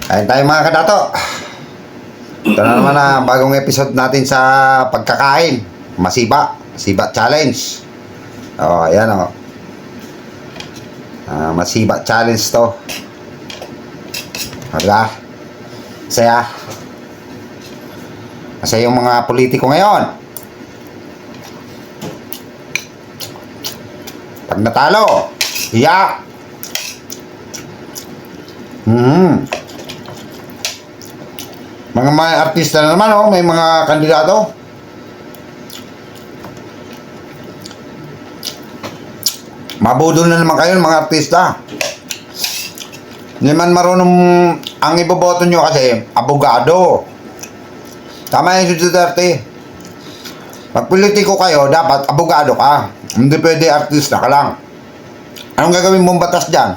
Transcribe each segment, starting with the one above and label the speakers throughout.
Speaker 1: Ayun tayo mga kadato. Ito na naman na bagong episode natin sa pagkakain. Masiba. Masiba challenge. Ayan o. Masiba challenge to. Diba? Masaya. Masaya yung mga politiko ngayon. Pag natalo, hiya. Mga artista na naman, oh, may mga kandidato. Mabudol na naman kayo mga artista. Hindi man marunong ang iboboto nyo kasi abogado. Tama yung si Duterte. Pag politiko kayo, dapat abogado ka. Hindi pwede artista ka lang. Anong gagawin mong batas dyan?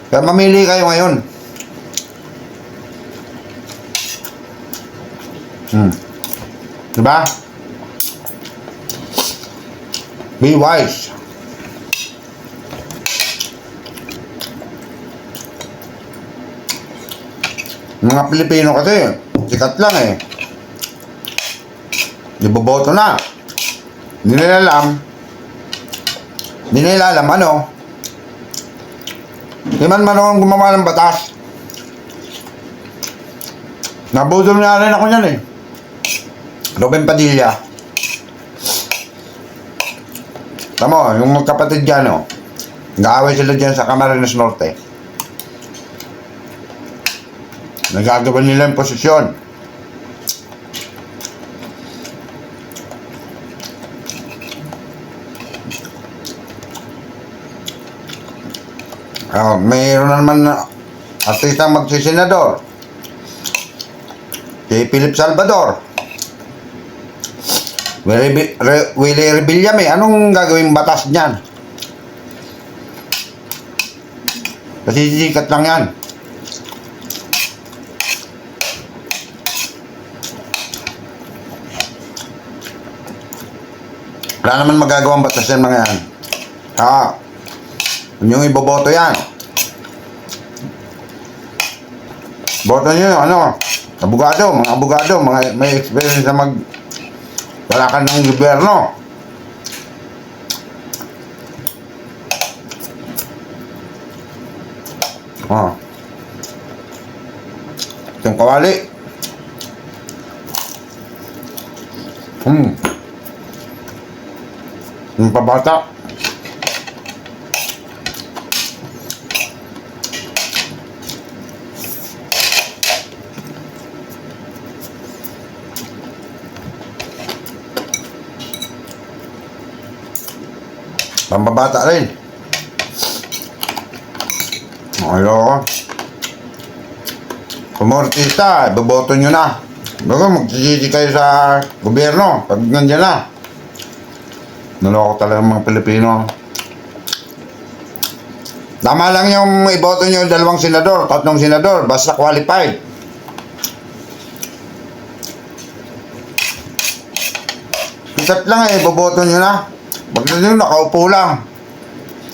Speaker 1: Kaya mamili kayo ngayon. Diba? Be wise. Mga Pilipino kasi, sikat lang eh. Iboboto na. Hindi nila alam ano. Di man marunong gumawa ng batas. Nabudol na rin ako niyan eh. Ruben Padilla. Tamo, yung magkapatid dyan oh. Nag-aaway sila dyan sa Camarines Norte. Nagagawa nila yung posisyon. Mayroon na naman artista magsisenador. Si Philip Salvador. Willie Rebillame. Anong gagawing batas niyan? Kasi sikat lang yan. Wala naman magagawang batas yan mga yan. Yung iboboto yan. Boto nyo yung ano, mga abogado, mga may experience na wala ka ng gobyerno. Itong kawali. Yung pabata. Pambabata rin. Ayoko. Kung artista, iboboto nyo na. Bago magsisisi kayo sa gobyerno pag nandiyan na. Naloko talaga mga Pilipino. Tama lang yung iboto nyo 2 senador, 3 senador, basta qualified. Isat lang eh, iboboto nyo na. Bakit nyo nakaupo lang.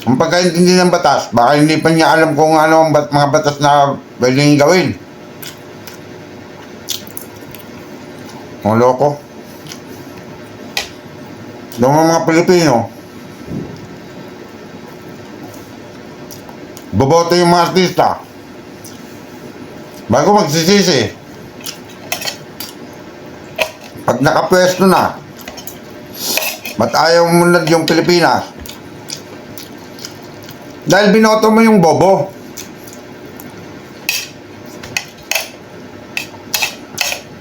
Speaker 1: Ang pagkaintindi ng batas, baka hindi pa niya alam kung ano ang mga batas na pwedeng gawin. Mga loko. Yung mga Pilipino, boboto yung mga artista bago magsisisi. Pag nakapwesto na, ba't ayaw mo na yung Pilipinas? Dahil binoto mo yung bobo.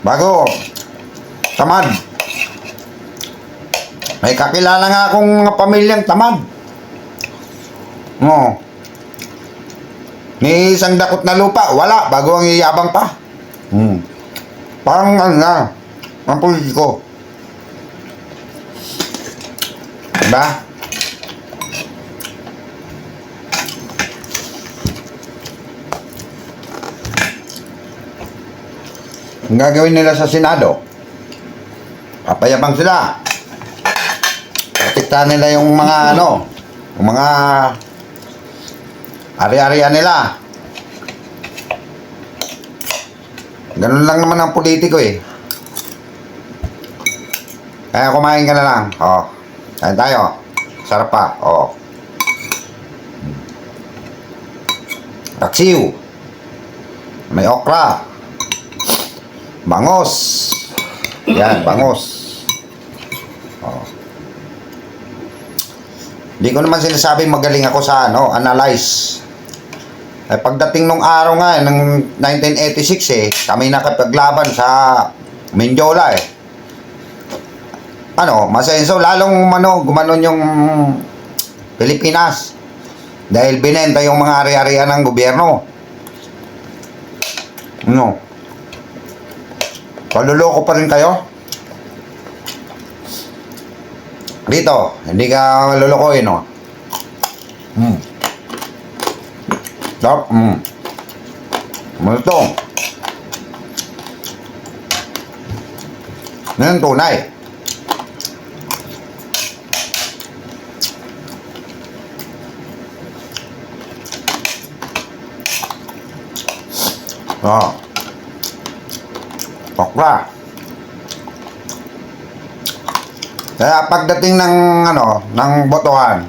Speaker 1: Bago, tamad. May kakilala nga akong mga pamilyang tamad. Ni isang dakot na lupa, wala, bago ang iyabang pa. Parang ano na, ang politiko. Diba? Ang gagawin nila sa Senado, papayabang sila. Protektahan nila yung mga yung mga Ari-arian nila. Ganun lang naman ang politiko eh. Kaya kumain ka na lang. Oh. Kain tayo. Sarap pa. Oh. Paksiw. May okra. Bangos. Yan, bangos. Oh. Hindi ko naman sinasabing magaling ako sa analyze. Eh, pagdating nung araw nga, ng 1986 eh, kami nakapaglaban sa Mindiola eh. Masenso, lalong gumanon yung Pilipinas. Dahil binenta yung mga ari-arian ng gobyerno. Paluloko pa rin kayo? Dito, hindi ka lulukoy, no? Sarap, Multo. Yan ang tunay. Okra. Kaya pagdating ng ng botohan,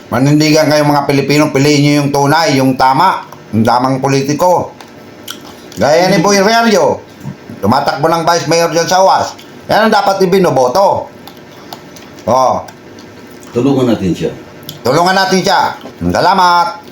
Speaker 1: manindigan kayo mga Pilipino, piliin nyo yung tunay, yung tama, yung tamang politiko. Gaya ni Boy Rerio, tumatakbo ng Vice Mayor dyan sa UAS. Yan ang dapat ibinoboto.
Speaker 2: Tulungan natin siya.
Speaker 1: Tulungan natin siya. Salamat.